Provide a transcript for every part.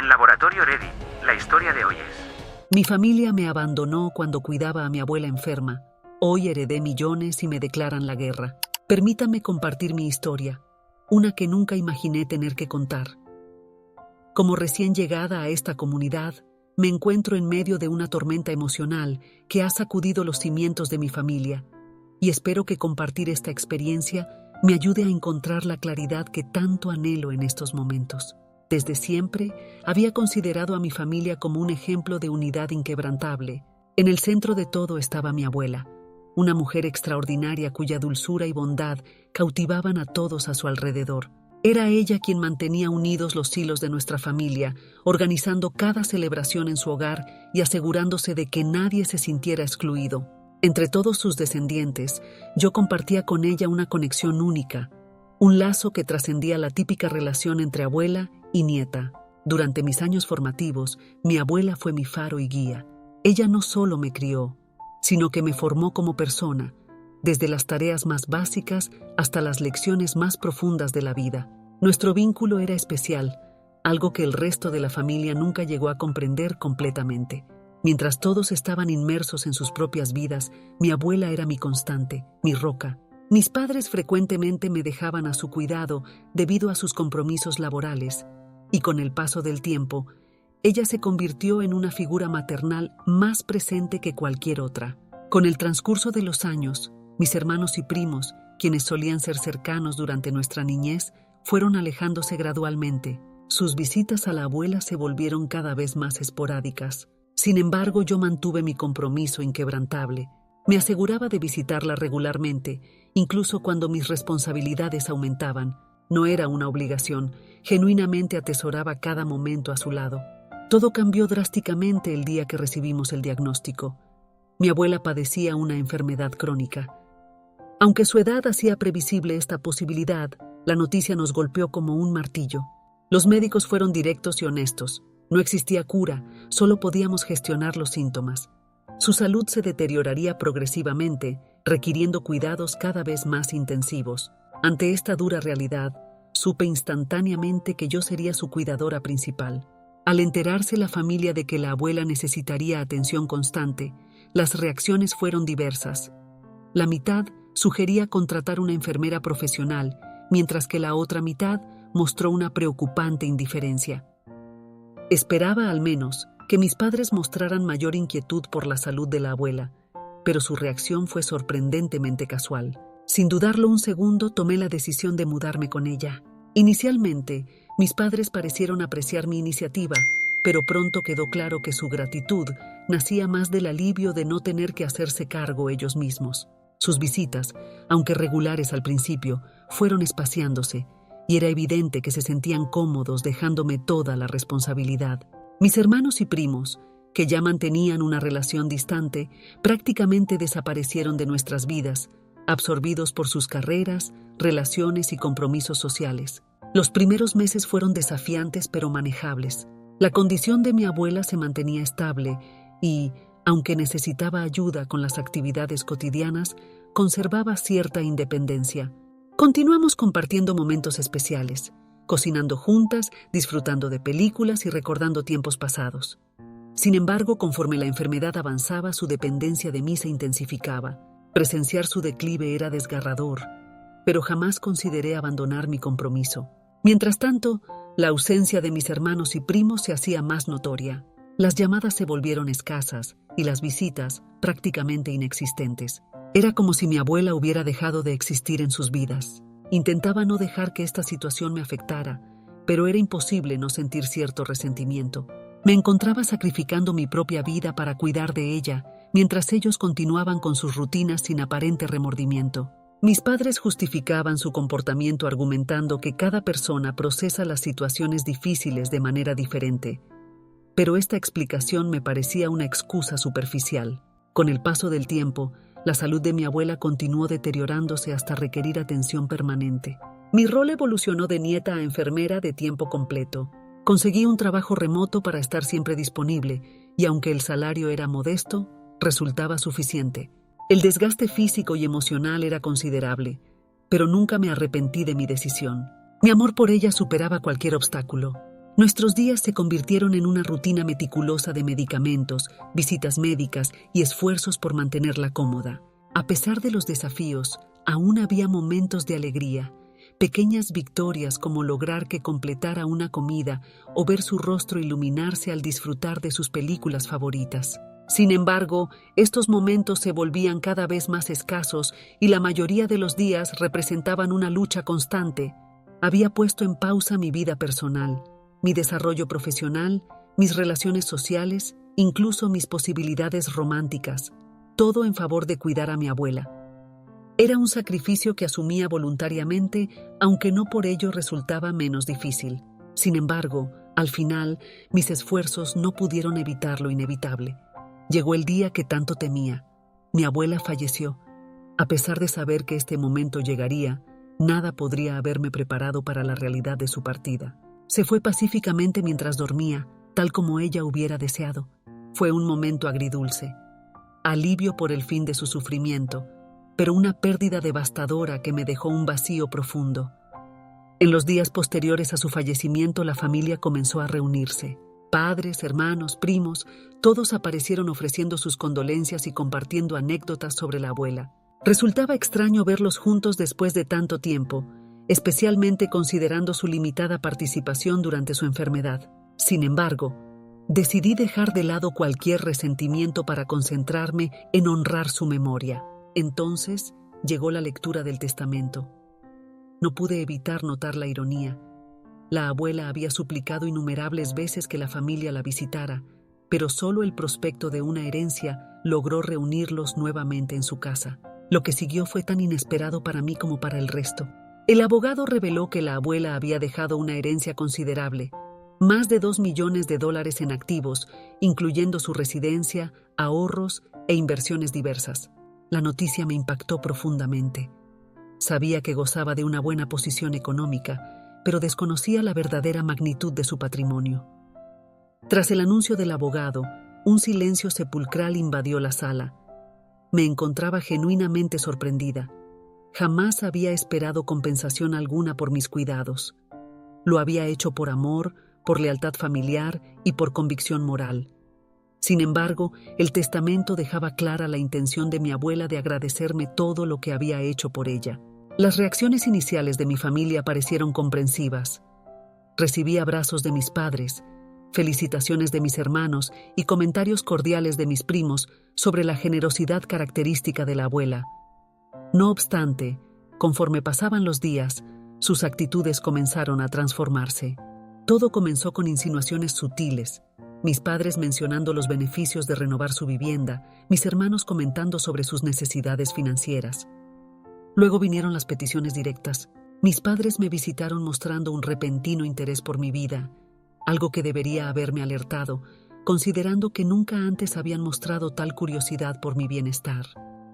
Laboratorio Reddy, la historia de hoy es... Mi familia me abandonó cuando cuidaba a mi abuela enferma. Hoy heredé millones y me declaran la guerra. Permítame compartir mi historia, una que nunca imaginé tener que contar. Como recién llegada a esta comunidad, me encuentro en medio de una tormenta emocional que ha sacudido los cimientos de mi familia, y espero que compartir esta experiencia me ayude a encontrar la claridad que tanto anhelo en estos momentos. Desde siempre, había considerado a mi familia como un ejemplo de unidad inquebrantable. En el centro de todo estaba mi abuela, una mujer extraordinaria cuya dulzura y bondad cautivaban a todos a su alrededor. Era ella quien mantenía unidos los hilos de nuestra familia, organizando cada celebración en su hogar y asegurándose de que nadie se sintiera excluido. Entre todos sus descendientes, yo compartía con ella una conexión única, un lazo que trascendía la típica relación entre abuela y nieta. Durante mis años formativos, mi abuela fue mi faro y guía. Ella no solo me crió, sino que me formó como persona, desde las tareas más básicas hasta las lecciones más profundas de la vida. Nuestro vínculo era especial, algo que el resto de la familia nunca llegó a comprender completamente. Mientras todos estaban inmersos en sus propias vidas, mi abuela era mi constante, mi roca. Mis padres frecuentemente me dejaban a su cuidado debido a sus compromisos laborales, y con el paso del tiempo, ella se convirtió en una figura maternal más presente que cualquier otra. Con el transcurso de los años, mis hermanos y primos, quienes solían ser cercanos durante nuestra niñez, fueron alejándose gradualmente. Sus visitas a la abuela se volvieron cada vez más esporádicas. Sin embargo, yo mantuve mi compromiso inquebrantable. Me aseguraba de visitarla regularmente, incluso cuando mis responsabilidades aumentaban. No era una obligación, genuinamente atesoraba cada momento a su lado. Todo cambió drásticamente el día que recibimos el diagnóstico. Mi abuela padecía una enfermedad crónica. Aunque su edad hacía previsible esta posibilidad, la noticia nos golpeó como un martillo. Los médicos fueron directos y honestos. No existía cura, solo podíamos gestionar los síntomas. Su salud se deterioraría progresivamente, requiriendo cuidados cada vez más intensivos. Ante esta dura realidad, supe instantáneamente que yo sería su cuidadora principal. Al enterarse la familia de que la abuela necesitaría atención constante, las reacciones fueron diversas. La mitad sugería contratar una enfermera profesional, mientras que la otra mitad mostró una preocupante indiferencia. Esperaba, al menos, que mis padres mostraran mayor inquietud por la salud de la abuela, pero su reacción fue sorprendentemente casual. Sin dudarlo un segundo, tomé la decisión de mudarme con ella. Inicialmente, mis padres parecieron apreciar mi iniciativa, pero pronto quedó claro que su gratitud nacía más del alivio de no tener que hacerse cargo ellos mismos. Sus visitas, aunque regulares al principio, fueron espaciándose, y era evidente que se sentían cómodos dejándome toda la responsabilidad. Mis hermanos y primos, que ya mantenían una relación distante, prácticamente desaparecieron de nuestras vidas, absorbidos por sus carreras, relaciones y compromisos sociales. Los primeros meses fueron desafiantes pero manejables. La condición de mi abuela se mantenía estable y, aunque necesitaba ayuda con las actividades cotidianas, conservaba cierta independencia. Continuamos compartiendo momentos especiales, cocinando juntas, disfrutando de películas y recordando tiempos pasados. Sin embargo, conforme la enfermedad avanzaba, su dependencia de mí se intensificaba. Presenciar su declive era desgarrador, pero jamás consideré abandonar mi compromiso. Mientras tanto, la ausencia de mis hermanos y primos se hacía más notoria. Las llamadas se volvieron escasas y las visitas prácticamente inexistentes. Era como si mi abuela hubiera dejado de existir en sus vidas. Intentaba no dejar que esta situación me afectara, pero era imposible no sentir cierto resentimiento. Me encontraba sacrificando mi propia vida para cuidar de ella, mientras ellos continuaban con sus rutinas sin aparente remordimiento. Mis padres justificaban su comportamiento argumentando que cada persona procesa las situaciones difíciles de manera diferente, pero esta explicación me parecía una excusa superficial. Con el paso del tiempo, la salud de mi abuela continuó deteriorándose hasta requerir atención permanente. Mi rol evolucionó de nieta a enfermera de tiempo completo. Conseguí un trabajo remoto para estar siempre disponible, y aunque el salario era modesto, resultaba suficiente. El desgaste físico y emocional era considerable, pero nunca me arrepentí de mi decisión. Mi amor por ella superaba cualquier obstáculo. Nuestros días se convirtieron en una rutina meticulosa de medicamentos, visitas médicas y esfuerzos por mantenerla cómoda. A pesar de los desafíos, aún había momentos de alegría, pequeñas victorias como lograr que completara una comida o ver su rostro iluminarse al disfrutar de sus películas favoritas. Sin embargo, estos momentos se volvían cada vez más escasos y la mayoría de los días representaban una lucha constante. Había puesto en pausa mi vida personal, mi desarrollo profesional, mis relaciones sociales, incluso mis posibilidades románticas, todo en favor de cuidar a mi abuela. Era un sacrificio que asumía voluntariamente, aunque no por ello resultaba menos difícil. Sin embargo, al final, mis esfuerzos no pudieron evitar lo inevitable. Llegó el día que tanto temía. Mi abuela falleció. A pesar de saber que este momento llegaría, nada podría haberme preparado para la realidad de su partida. Se fue pacíficamente mientras dormía, tal como ella hubiera deseado. Fue un momento agridulce. Alivio por el fin de su sufrimiento, pero una pérdida devastadora que me dejó un vacío profundo. En los días posteriores a su fallecimiento, la familia comenzó a reunirse. Padres, hermanos, primos, todos aparecieron ofreciendo sus condolencias y compartiendo anécdotas sobre la abuela. Resultaba extraño verlos juntos después de tanto tiempo, especialmente considerando su limitada participación durante su enfermedad. Sin embargo, decidí dejar de lado cualquier resentimiento para concentrarme en honrar su memoria. Entonces llegó la lectura del testamento. No pude evitar notar la ironía. La abuela había suplicado innumerables veces que la familia la visitara, pero solo el prospecto de una herencia logró reunirlos nuevamente en su casa. Lo que siguió fue tan inesperado para mí como para el resto. El abogado reveló que la abuela había dejado una herencia considerable, más de $2 millones en activos, incluyendo su residencia, ahorros e inversiones diversas. La noticia me impactó profundamente. Sabía que gozaba de una buena posición económica, pero desconocía la verdadera magnitud de su patrimonio. Tras el anuncio del abogado, un silencio sepulcral invadió la sala. Me encontraba genuinamente sorprendida. Jamás había esperado compensación alguna por mis cuidados. Lo había hecho por amor, por lealtad familiar y por convicción moral. Sin embargo, el testamento dejaba clara la intención de mi abuela de agradecerme todo lo que había hecho por ella. Las reacciones iniciales de mi familia parecieron comprensivas. Recibí abrazos de mis padres, felicitaciones de mis hermanos y comentarios cordiales de mis primos sobre la generosidad característica de la abuela. No obstante, conforme pasaban los días, sus actitudes comenzaron a transformarse. Todo comenzó con insinuaciones sutiles. Mis padres mencionando los beneficios de renovar su vivienda, mis hermanos comentando sobre sus necesidades financieras. Luego vinieron las peticiones directas. Mis padres me visitaron mostrando un repentino interés por mi vida, algo que debería haberme alertado, considerando que nunca antes habían mostrado tal curiosidad por mi bienestar.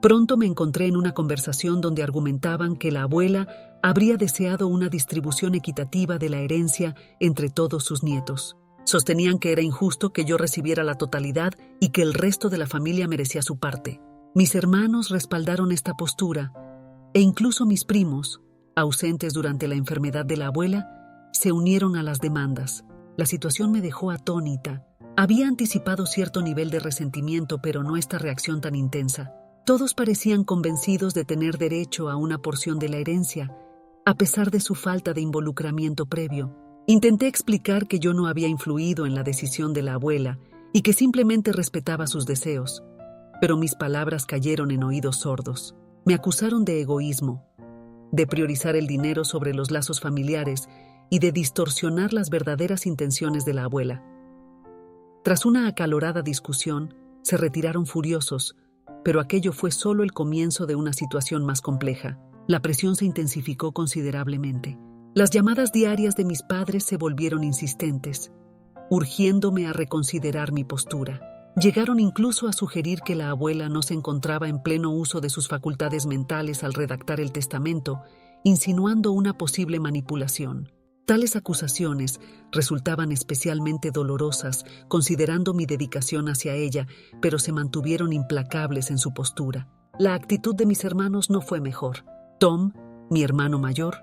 Pronto me encontré en una conversación donde argumentaban que la abuela habría deseado una distribución equitativa de la herencia entre todos sus nietos. Sostenían que era injusto que yo recibiera la totalidad y que el resto de la familia merecía su parte. Mis hermanos respaldaron esta postura e incluso mis primos, ausentes durante la enfermedad de la abuela, se unieron a las demandas. La situación me dejó atónita. Había anticipado cierto nivel de resentimiento, pero no esta reacción tan intensa. Todos parecían convencidos de tener derecho a una porción de la herencia, a pesar de su falta de involucramiento previo. Intenté explicar que yo no había influido en la decisión de la abuela y que simplemente respetaba sus deseos, pero mis palabras cayeron en oídos sordos. Me acusaron de egoísmo, de priorizar el dinero sobre los lazos familiares y de distorsionar las verdaderas intenciones de la abuela. Tras una acalorada discusión, se retiraron furiosos, pero aquello fue solo el comienzo de una situación más compleja. La presión se intensificó considerablemente. Las llamadas diarias de mis padres se volvieron insistentes, urgiéndome a reconsiderar mi postura. Llegaron incluso a sugerir que la abuela no se encontraba en pleno uso de sus facultades mentales al redactar el testamento, insinuando una posible manipulación. Tales acusaciones resultaban especialmente dolorosas, considerando mi dedicación hacia ella, pero se mantuvieron implacables en su postura. La actitud de mis hermanos no fue mejor. Tom, mi hermano mayor,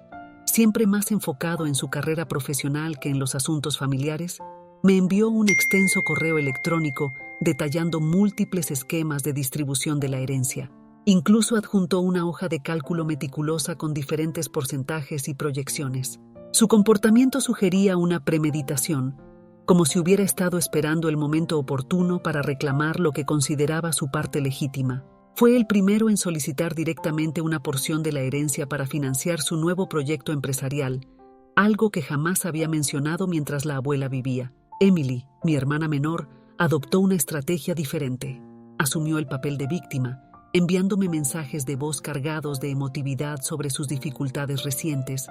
siempre más enfocado en su carrera profesional que en los asuntos familiares, me envió un extenso correo electrónico detallando múltiples esquemas de distribución de la herencia. Incluso adjuntó una hoja de cálculo meticulosa con diferentes porcentajes y proyecciones. Su comportamiento sugería una premeditación, como si hubiera estado esperando el momento oportuno para reclamar lo que consideraba su parte legítima. Fue el primero en solicitar directamente una porción de la herencia para financiar su nuevo proyecto empresarial, algo que jamás había mencionado mientras la abuela vivía. Emily, mi hermana menor, adoptó una estrategia diferente. Asumió el papel de víctima, enviándome mensajes de voz cargados de emotividad sobre sus dificultades recientes,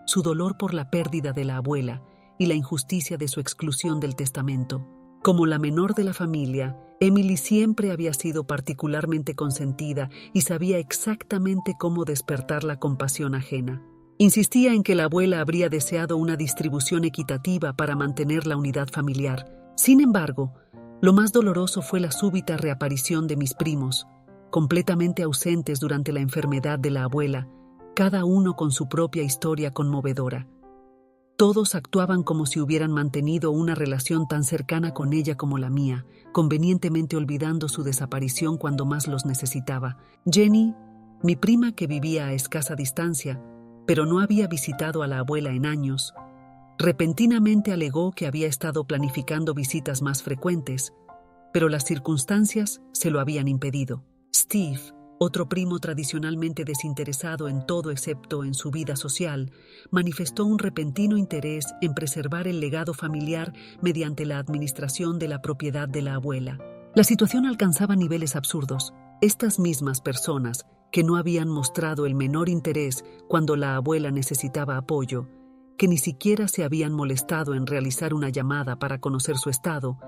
su dolor por la pérdida de la abuela y la injusticia de su exclusión del testamento. Como la menor de la familia, Emily siempre había sido particularmente consentida y sabía exactamente cómo despertar la compasión ajena. Insistía en que la abuela habría deseado una distribución equitativa para mantener la unidad familiar. Sin embargo, lo más doloroso fue la súbita reaparición de mis primos, completamente ausentes durante la enfermedad de la abuela, cada uno con su propia historia conmovedora. Todos actuaban como si hubieran mantenido una relación tan cercana con ella como la mía, convenientemente olvidando su desaparición cuando más los necesitaba. Jenny, mi prima que vivía a escasa distancia, pero no había visitado a la abuela en años, repentinamente alegó que había estado planificando visitas más frecuentes, pero las circunstancias se lo habían impedido. Steve, otro primo tradicionalmente desinteresado en todo excepto en su vida social, manifestó un repentino interés en preservar el legado familiar mediante la administración de la propiedad de la abuela. La situación alcanzaba niveles absurdos. Estas mismas personas, que no habían mostrado el menor interés cuando la abuela necesitaba apoyo, que ni siquiera se habían molestado en realizar una llamada para conocer su estado,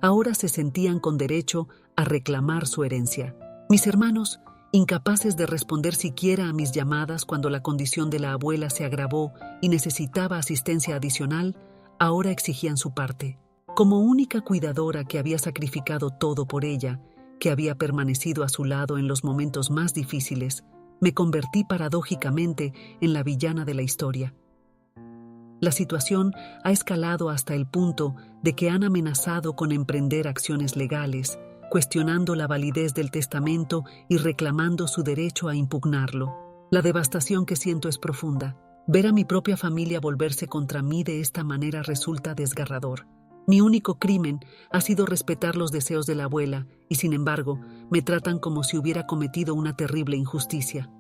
ahora se sentían con derecho a reclamar su herencia. Mis hermanos, incapaces de responder siquiera a mis llamadas cuando la condición de la abuela se agravó y necesitaba asistencia adicional, ahora exigían su parte. Como única cuidadora que había sacrificado todo por ella, que había permanecido a su lado en los momentos más difíciles, me convertí paradójicamente en la villana de la historia. La situación ha escalado hasta el punto de que han amenazado con emprender acciones legales, cuestionando la validez del testamento y reclamando su derecho a impugnarlo. La devastación que siento es profunda. Ver a mi propia familia volverse contra mí de esta manera resulta desgarrador. Mi único crimen ha sido respetar los deseos de la abuela y, sin embargo, me tratan como si hubiera cometido una terrible injusticia.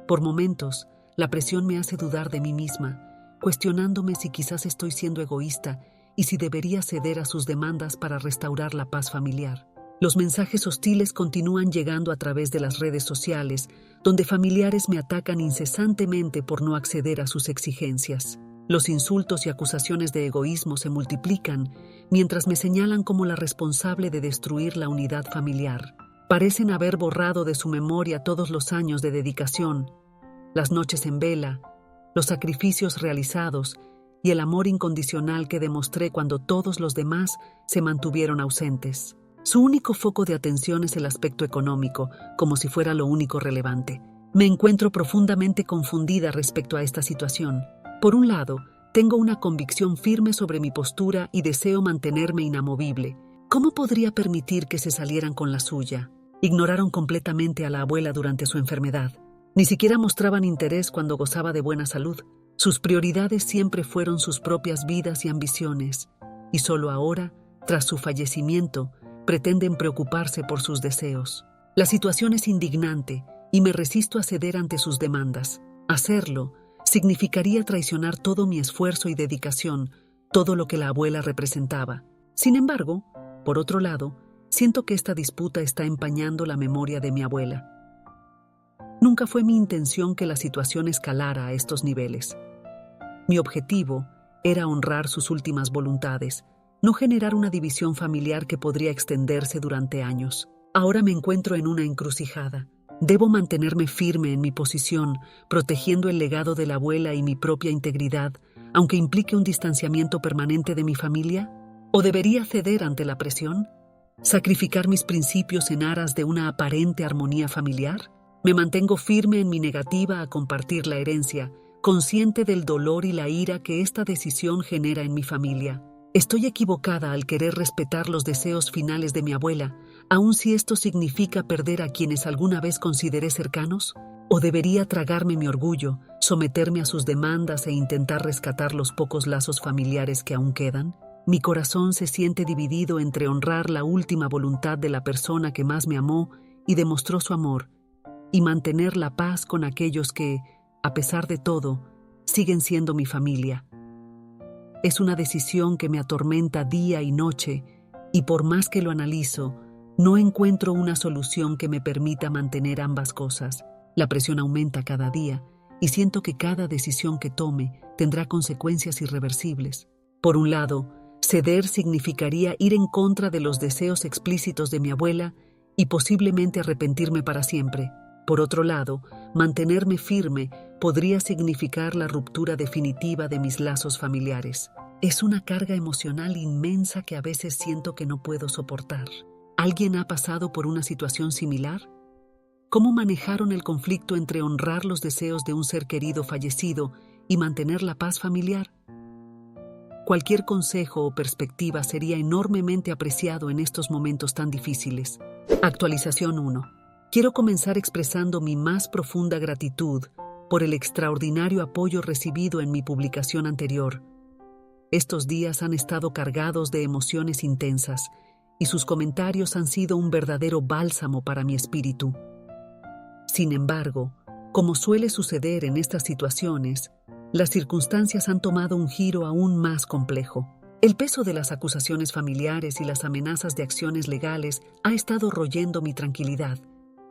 Por momentos, la presión me hace dudar de mí misma, cuestionándome si quizás estoy siendo egoísta y si debería ceder a sus demandas para restaurar la paz familiar. Los mensajes hostiles continúan llegando a través de las redes sociales, donde familiares me atacan incesantemente por no acceder a sus exigencias. Los insultos y acusaciones de egoísmo se multiplican, mientras me señalan como la responsable de destruir la unidad familiar. Parecen haber borrado de su memoria todos los años de dedicación, las noches en vela, los sacrificios realizados y el amor incondicional que demostré cuando todos los demás se mantuvieron ausentes. Su único foco de atención es el aspecto económico, como si fuera lo único relevante. Me encuentro profundamente confundida respecto a esta situación. Por un lado, tengo una convicción firme sobre mi postura y deseo mantenerme inamovible. ¿Cómo podría permitir que se salieran con la suya? Ignoraron completamente a la abuela durante su enfermedad. Ni siquiera mostraban interés cuando gozaba de buena salud. Sus prioridades siempre fueron sus propias vidas y ambiciones, y solo ahora, tras su fallecimiento, pretenden preocuparse por sus deseos. La situación es indignante y me resisto a ceder ante sus demandas. Hacerlo significaría traicionar todo mi esfuerzo y dedicación, todo lo que la abuela representaba. Sin embargo, por otro lado, siento que esta disputa está empañando la memoria de mi abuela. Nunca fue mi intención que la situación escalara a estos niveles. Mi objetivo era honrar sus últimas voluntades, no generar una división familiar que podría extenderse durante años. Ahora me encuentro en una encrucijada. ¿Debo mantenerme firme en mi posición, protegiendo el legado de la abuela y mi propia integridad, aunque implique un distanciamiento permanente de mi familia? ¿O debería ceder ante la presión? ¿Sacrificar mis principios en aras de una aparente armonía familiar? Me mantengo firme en mi negativa a compartir la herencia, consciente del dolor y la ira que esta decisión genera en mi familia. Estoy equivocada al querer respetar los deseos finales de mi abuela, aun si esto significa perder a quienes alguna vez consideré cercanos. ¿O debería tragarme mi orgullo, someterme a sus demandas e intentar rescatar los pocos lazos familiares que aún quedan? Mi corazón se siente dividido entre honrar la última voluntad de la persona que más me amó y demostró su amor, y mantener la paz con aquellos que, a pesar de todo, siguen siendo mi familia. Es una decisión que me atormenta día y noche, y por más que lo analizo, no encuentro una solución que me permita mantener ambas cosas. La presión aumenta cada día y siento que cada decisión que tome tendrá consecuencias irreversibles. Por un lado, ceder significaría ir en contra de los deseos explícitos de mi abuela y posiblemente arrepentirme para siempre. Por otro lado, mantenerme firme podría significar la ruptura definitiva de mis lazos familiares. Es una carga emocional inmensa que a veces siento que no puedo soportar. ¿Alguien ha pasado por una situación similar? ¿Cómo manejaron el conflicto entre honrar los deseos de un ser querido fallecido y mantener la paz familiar? Cualquier consejo o perspectiva sería enormemente apreciado en estos momentos tan difíciles. Actualización 1. Quiero comenzar expresando mi más profunda gratitud por el extraordinario apoyo recibido en mi publicación anterior. Estos días han estado cargados de emociones intensas y sus comentarios han sido un verdadero bálsamo para mi espíritu. Sin embargo, como suele suceder en estas situaciones, las circunstancias han tomado un giro aún más complejo. El peso de las acusaciones familiares y las amenazas de acciones legales ha estado royendo mi tranquilidad.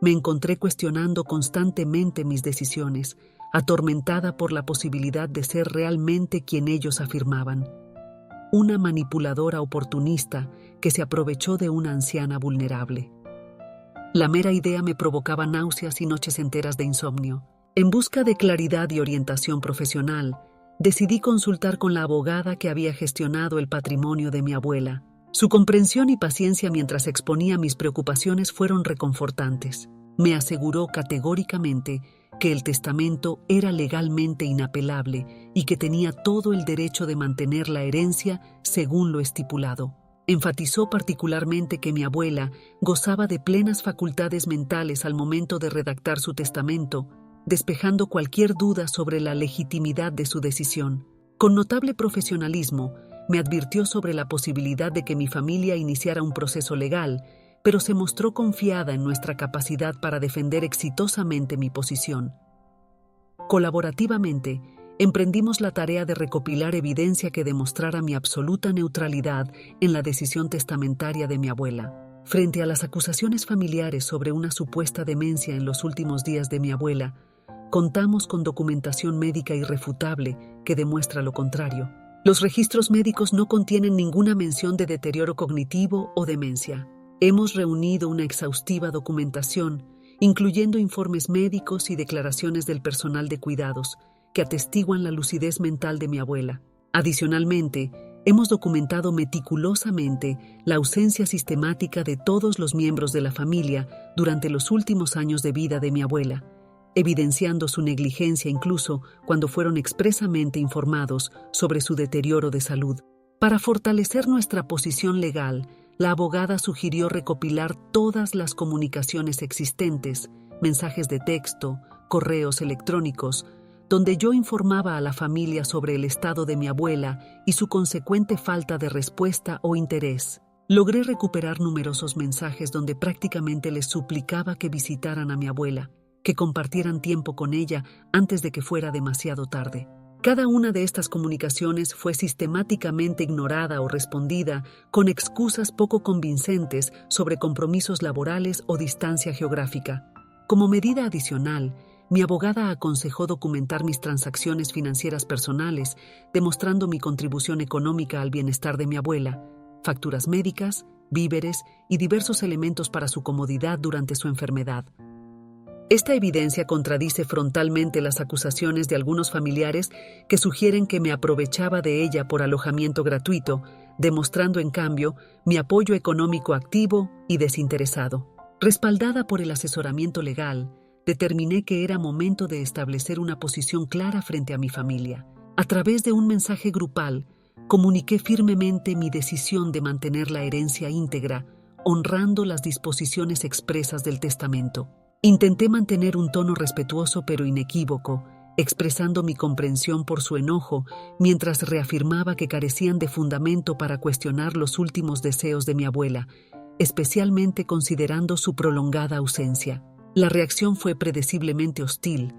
Me encontré cuestionando constantemente mis decisiones, atormentada por la posibilidad de ser realmente quien ellos afirmaban. Una manipuladora oportunista que se aprovechó de una anciana vulnerable. La mera idea me provocaba náuseas y noches enteras de insomnio. En busca de claridad y orientación profesional, decidí consultar con la abogada que había gestionado el patrimonio de mi abuela. Su comprensión y paciencia mientras exponía mis preocupaciones fueron reconfortantes. Me aseguró categóricamente que el testamento era legalmente inapelable y que tenía todo el derecho de mantener la herencia según lo estipulado. Enfatizó particularmente que mi abuela gozaba de plenas facultades mentales al momento de redactar su testamento, despejando cualquier duda sobre la legitimidad de su decisión. Con notable profesionalismo, me advirtió sobre la posibilidad de que mi familia iniciara un proceso legal, pero se mostró confiada en nuestra capacidad para defender exitosamente mi posición. Colaborativamente, emprendimos la tarea de recopilar evidencia que demostrara mi absoluta neutralidad en la decisión testamentaria de mi abuela. Frente a las acusaciones familiares sobre una supuesta demencia en los últimos días de mi abuela, contamos con documentación médica irrefutable que demuestra lo contrario. Los registros médicos no contienen ninguna mención de deterioro cognitivo o demencia. Hemos reunido una exhaustiva documentación, incluyendo informes médicos y declaraciones del personal de cuidados, que atestiguan la lucidez mental de mi abuela. Adicionalmente, hemos documentado meticulosamente la ausencia sistemática de todos los miembros de la familia durante los últimos años de vida de mi abuela, evidenciando su negligencia incluso cuando fueron expresamente informados sobre su deterioro de salud. Para fortalecer nuestra posición legal, la abogada sugirió recopilar todas las comunicaciones existentes, mensajes de texto, correos electrónicos, donde yo informaba a la familia sobre el estado de mi abuela y su consecuente falta de respuesta o interés. Logré recuperar numerosos mensajes donde prácticamente les suplicaba que visitaran a mi abuela, que compartieran tiempo con ella antes de que fuera demasiado tarde. Cada una de estas comunicaciones fue sistemáticamente ignorada o respondida con excusas poco convincentes sobre compromisos laborales o distancia geográfica. Como medida adicional, mi abogada aconsejó documentar mis transacciones financieras personales, demostrando mi contribución económica al bienestar de mi abuela, facturas médicas, víveres y diversos elementos para su comodidad durante su enfermedad. Esta evidencia contradice frontalmente las acusaciones de algunos familiares que sugieren que me aprovechaba de ella por alojamiento gratuito, demostrando en cambio mi apoyo económico activo y desinteresado. Respaldada por el asesoramiento legal, determiné que era momento de establecer una posición clara frente a mi familia. A través de un mensaje grupal, comuniqué firmemente mi decisión de mantener la herencia íntegra, honrando las disposiciones expresas del testamento. Intenté mantener un tono respetuoso pero inequívoco, expresando mi comprensión por su enojo, mientras reafirmaba que carecían de fundamento para cuestionar los últimos deseos de mi abuela, especialmente considerando su prolongada ausencia. La reacción fue predeciblemente hostil,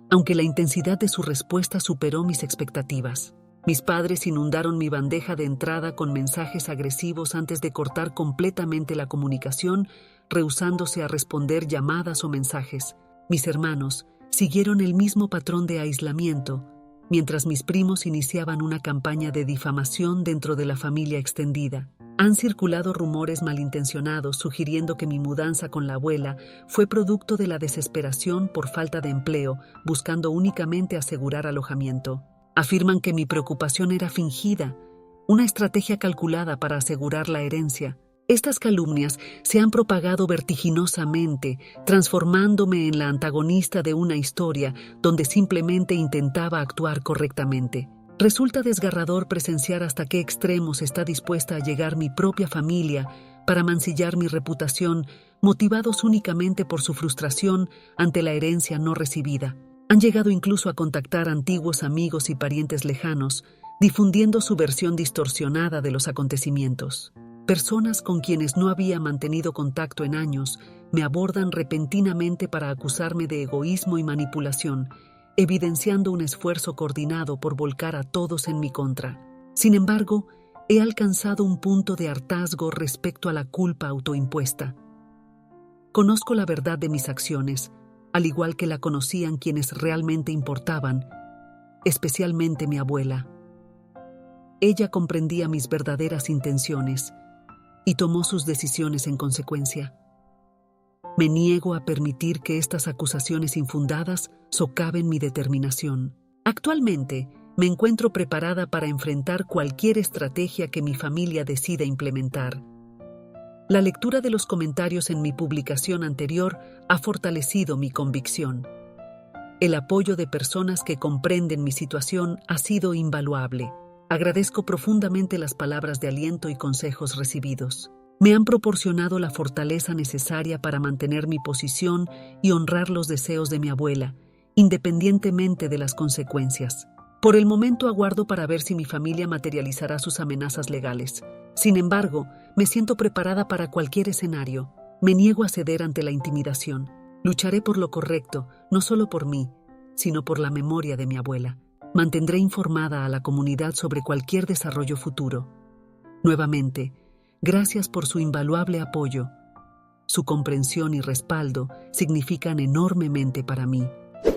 aunque la intensidad de su respuesta superó mis expectativas. Mis padres inundaron mi bandeja de entrada con mensajes agresivos antes de cortar completamente la comunicación, rehusándose a responder llamadas o mensajes. Mis hermanos siguieron el mismo patrón de aislamiento, mientras mis primos iniciaban una campaña de difamación dentro de la familia extendida. Han circulado rumores malintencionados sugiriendo que mi mudanza con la abuela fue producto de la desesperación por falta de empleo, buscando únicamente asegurar alojamiento. Afirman que mi preocupación era fingida, una estrategia calculada para asegurar la herencia. Estas calumnias se han propagado vertiginosamente, transformándome en la antagonista de una historia donde simplemente intentaba actuar correctamente. Resulta desgarrador presenciar hasta qué extremos está dispuesta a llegar mi propia familia para mancillar mi reputación, motivados únicamente por su frustración ante la herencia no recibida. Han llegado incluso a contactar antiguos amigos y parientes lejanos, difundiendo su versión distorsionada de los acontecimientos. Personas con quienes no había mantenido contacto en años me abordan repentinamente para acusarme de egoísmo y manipulación, evidenciando un esfuerzo coordinado por volcar a todos en mi contra. Sin embargo, he alcanzado un punto de hartazgo respecto a la culpa autoimpuesta. Conozco la verdad de mis acciones, al igual que la conocían quienes realmente importaban, especialmente mi abuela. Ella comprendía mis verdaderas intenciones y tomó sus decisiones en consecuencia. Me niego a permitir que estas acusaciones infundadas socaven mi determinación. Actualmente, me encuentro preparada para enfrentar cualquier estrategia que mi familia decida implementar. La lectura de los comentarios en mi publicación anterior ha fortalecido mi convicción. El apoyo de personas que comprenden mi situación ha sido invaluable. Agradezco profundamente las palabras de aliento y consejos recibidos. Me han proporcionado la fortaleza necesaria para mantener mi posición y honrar los deseos de mi abuela, independientemente de las consecuencias. Por el momento aguardo para ver si mi familia materializará sus amenazas legales. Sin embargo, me siento preparada para cualquier escenario. Me niego a ceder ante la intimidación. Lucharé por lo correcto, no solo por mí, sino por la memoria de mi abuela. Mantendré informada a la comunidad sobre cualquier desarrollo futuro. Nuevamente, gracias por su invaluable apoyo. Su comprensión y respaldo significan enormemente para mí.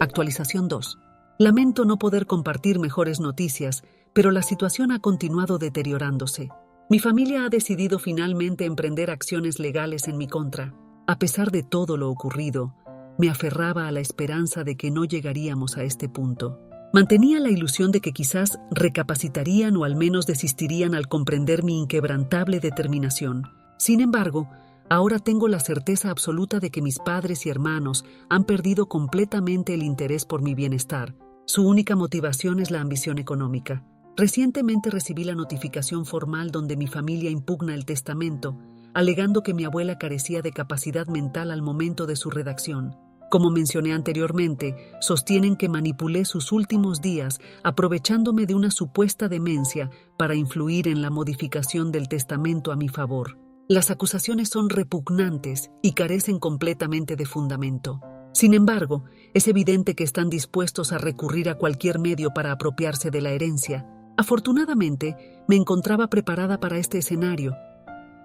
Actualización 2. Lamento no poder compartir mejores noticias, pero la situación ha continuado deteriorándose. Mi familia ha decidido finalmente emprender acciones legales en mi contra. A pesar de todo lo ocurrido, me aferraba a la esperanza de que no llegaríamos a este punto. Mantenía la ilusión de que quizás recapacitarían o al menos desistirían al comprender mi inquebrantable determinación. Sin embargo, ahora tengo la certeza absoluta de que mis padres y hermanos han perdido completamente el interés por mi bienestar. Su única motivación es la ambición económica. Recientemente recibí la notificación formal donde mi familia impugna el testamento, alegando que mi abuela carecía de capacidad mental al momento de su redacción. Como mencioné anteriormente, sostienen que manipulé sus últimos días aprovechándome de una supuesta demencia para influir en la modificación del testamento a mi favor. Las acusaciones son repugnantes y carecen completamente de fundamento. Sin embargo, es evidente que están dispuestos a recurrir a cualquier medio para apropiarse de la herencia. Afortunadamente, me encontraba preparada para este escenario.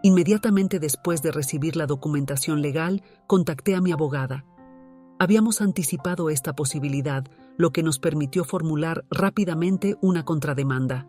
Inmediatamente después de recibir la documentación legal, contacté a mi abogada. Habíamos anticipado esta posibilidad, lo que nos permitió formular rápidamente una contrademanda.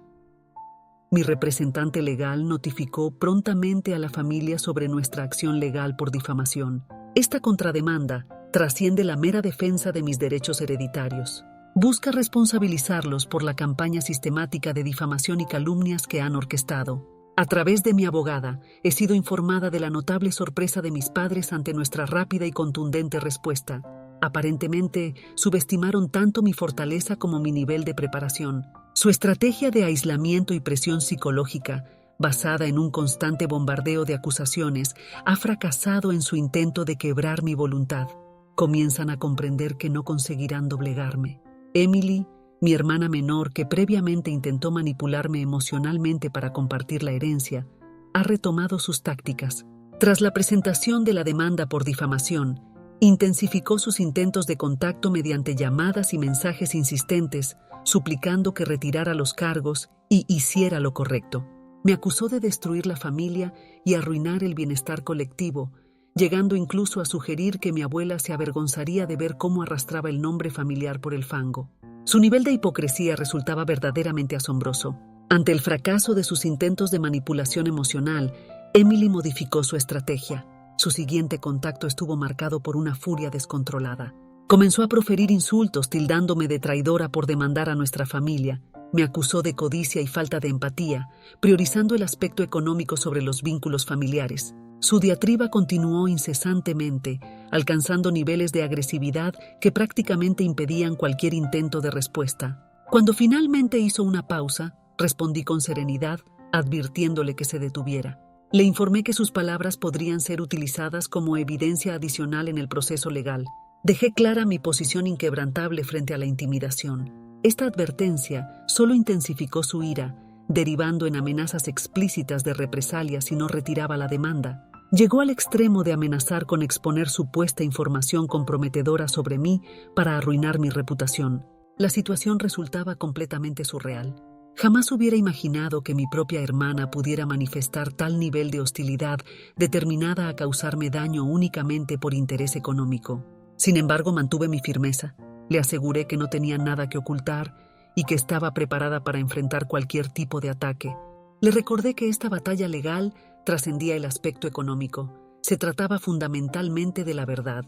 Mi representante legal notificó prontamente a la familia sobre nuestra acción legal por difamación. Esta contrademanda trasciende la mera defensa de mis derechos hereditarios. Busca responsabilizarlos por la campaña sistemática de difamación y calumnias que han orquestado. A través de mi abogada, he sido informada de la notable sorpresa de mis padres ante nuestra rápida y contundente respuesta. Aparentemente, subestimaron tanto mi fortaleza como mi nivel de preparación. Su estrategia de aislamiento y presión psicológica, basada en un constante bombardeo de acusaciones, ha fracasado en su intento de quebrar mi voluntad. Comienzan a comprender que no conseguirán doblegarme. Emily, mi hermana menor, que previamente intentó manipularme emocionalmente para compartir la herencia, ha retomado sus tácticas. Tras la presentación de la demanda por difamación, intensificó sus intentos de contacto mediante llamadas y mensajes insistentes, suplicando que retirara los cargos y hiciera lo correcto. Me acusó de destruir la familia y arruinar el bienestar colectivo, llegando incluso a sugerir que mi abuela se avergonzaría de ver cómo arrastraba el nombre familiar por el fango. Su nivel de hipocresía resultaba verdaderamente asombroso. Ante el fracaso de sus intentos de manipulación emocional, Emily modificó su estrategia. Su siguiente contacto estuvo marcado por una furia descontrolada. Comenzó a proferir insultos, tildándome de traidora por demandar a nuestra familia. Me acusó de codicia y falta de empatía, priorizando el aspecto económico sobre los vínculos familiares. Su diatriba continuó incesantemente, alcanzando niveles de agresividad que prácticamente impedían cualquier intento de respuesta. Cuando finalmente hizo una pausa, respondí con serenidad, advirtiéndole que se detuviera. Le informé que sus palabras podrían ser utilizadas como evidencia adicional en el proceso legal. Dejé clara mi posición inquebrantable frente a la intimidación. Esta advertencia solo intensificó su ira, derivando en amenazas explícitas de represalia si no retiraba la demanda. Llegó al extremo de amenazar con exponer supuesta información comprometedora sobre mí para arruinar mi reputación. La situación resultaba completamente surreal. Jamás hubiera imaginado que mi propia hermana pudiera manifestar tal nivel de hostilidad determinada a causarme daño únicamente por interés económico. Sin embargo, mantuve mi firmeza. Le aseguré que no tenía nada que ocultar y que estaba preparada para enfrentar cualquier tipo de ataque. Le recordé que esta batalla legal trascendía el aspecto económico. Se trataba fundamentalmente de la verdad.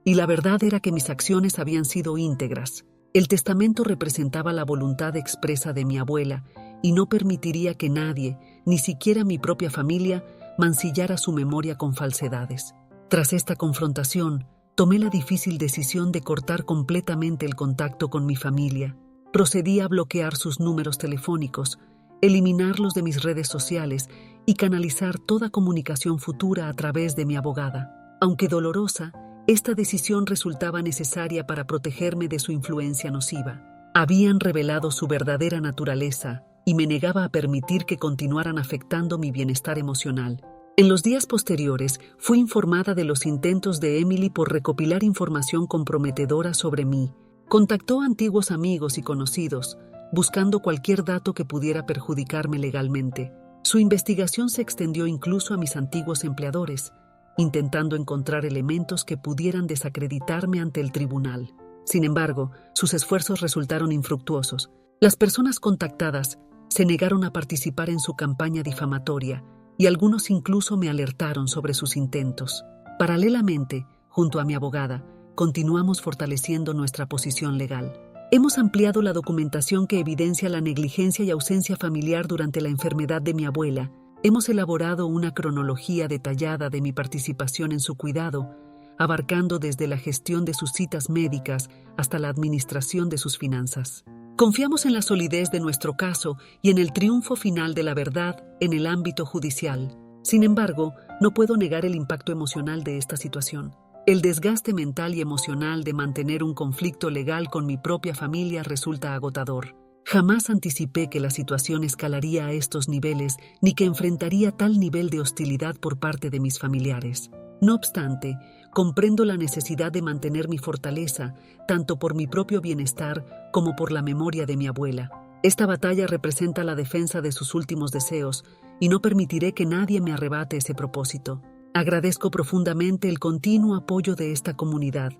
Y la verdad era que mis acciones habían sido íntegras. El testamento representaba la voluntad expresa de mi abuela y no permitiría que nadie, ni siquiera mi propia familia, mancillara su memoria con falsedades. Tras esta confrontación, tomé la difícil decisión de cortar completamente el contacto con mi familia. Procedí a bloquear sus números telefónicos, eliminarlos de mis redes sociales y canalizar toda comunicación futura a través de mi abogada. Aunque dolorosa, esta decisión resultaba necesaria para protegerme de su influencia nociva. Habían revelado su verdadera naturaleza y me negaba a permitir que continuaran afectando mi bienestar emocional. En los días posteriores, fui informada de los intentos de Emily por recopilar información comprometedora sobre mí. Contactó a antiguos amigos y conocidos, buscando cualquier dato que pudiera perjudicarme legalmente. Su investigación se extendió incluso a mis antiguos empleadores, intentando encontrar elementos que pudieran desacreditarme ante el tribunal. Sin embargo, sus esfuerzos resultaron infructuosos. Las personas contactadas se negaron a participar en su campaña difamatoria y algunos incluso me alertaron sobre sus intentos. Paralelamente, junto a mi abogada, continuamos fortaleciendo nuestra posición legal. Hemos ampliado la documentación que evidencia la negligencia y ausencia familiar durante la enfermedad de mi abuela. Hemos elaborado una cronología detallada de mi participación en su cuidado, abarcando desde la gestión de sus citas médicas hasta la administración de sus finanzas. Confiamos en la solidez de nuestro caso y en el triunfo final de la verdad en el ámbito judicial. Sin embargo, no puedo negar el impacto emocional de esta situación. El desgaste mental y emocional de mantener un conflicto legal con mi propia familia resulta agotador. Jamás anticipé que la situación escalaría a estos niveles ni que enfrentaría tal nivel de hostilidad por parte de mis familiares. No obstante, comprendo la necesidad de mantener mi fortaleza, tanto por mi propio bienestar como por la memoria de mi abuela. Esta batalla representa la defensa de sus últimos deseos y no permitiré que nadie me arrebate ese propósito. Agradezco profundamente el continuo apoyo de esta comunidad.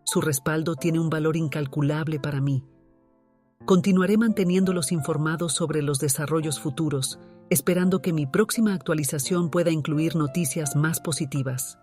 Su respaldo tiene un valor incalculable para mí. Continuaré manteniéndolos informados sobre los desarrollos futuros, esperando que mi próxima actualización pueda incluir noticias más positivas.